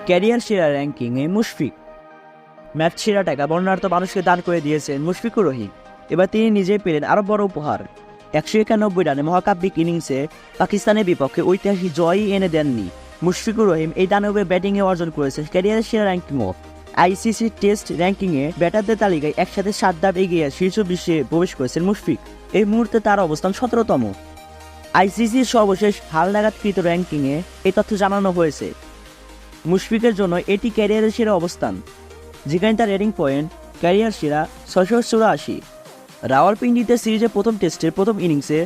Career সেরা র্যাঙ্কিংয়ে Mushfiq. Match সেরা টাকা বর্ণাঢ্য মানুষকে দান করে দিয়েছেন মুশফিকুর রহিম। এবার তিনি নিজেই পেলেন আরও বড় উপহার। 191 রানে মহাকাব্যিক ইনিংসে পাকিস্তানের বিপক্ষে ঐতিহাসিক জয়ই এনে দেননি মুশফিকুর রহিম। এই দানবে ব্যাটিংয়ে অর্জন করেছেন ক্যারিয়ারের সেরা র্যাঙ্কিংও। আইসিসি টেস্ট র্যাঙ্কিংয়ে ব্যাটারদের তালিকায় একসাথে 7 ধাপ এগিয়ে শীর্ষ 20-এ প্রবেশ করেছেন মুশফিক। এই মুহূর্তে তার অবস্থান 17তম। আইসিসির সর্বশেষ হালনাগাদকৃত র্যাঙ্কিংয়ে এই তথ্য জানানো হয়েছে। মুশফিকের জন্য এটি ক্যারিয়ারের সেরা অবস্থান, যেখানে তার রেটিং পয়েন্ট ক্যারিয়ার সেরা 684। রাওয়ালপিন্ডিতে সিরিজের প্রথম টেস্টের প্রথম ইনিংসে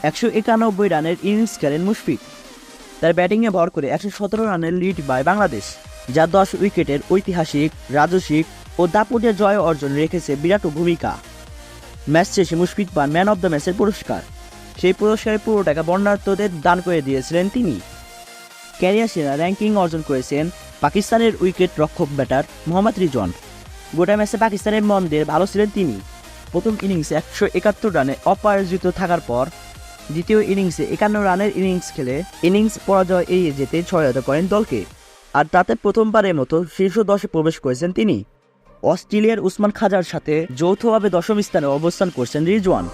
191 রানের ইনিংস খেলেন মুশফিক। তার ব্যাটিংয়ে ভর করে 117 রানের লিড পায় বাংলাদেশ, যা 10 উইকেটের ঐতিহাসিক, রাজস্বিক ও দাপুটে জয় অর্জন রেখেছে বিরাট ভূমিকা। ম্যাচ শেষে মুশফিক পান ম্যান অব দ্য ম্যাচের পুরস্কার। সেই পুরস্কারের পুরো টাকা বর্ণাঢ্যদের দান করে দিয়েছিলেন তিনি। ক্যারিয়ার সেরা র্যাঙ্কিং অর্জন করেছেন পাকিস্তানের উইকেট রক্ষক ব্যাটার মোহাম্মদ রিজওয়ান। গোটা ম্যাচে পাকিস্তানের মন দিয়ে ভালো ছিলেন তিনি। প্রথম ইনিংসে 171 রানে অপরাজিত থাকার পর দ্বিতীয় ইনিংসে 51 রানের ইনিংস খেলে ইনিংস পরাজয় এড়িয়ে যেতে সহায়তা করেন দলকে, আর তাতে প্রথমবারের মতো শীর্ষ 10-এ প্রবেশ করেছেন তিনি। অস্ট্রেলিয়ার উসমান খাজার সাথে যৌথভাবে 10ম স্থানে অবস্থান করছেন রিজওয়ান।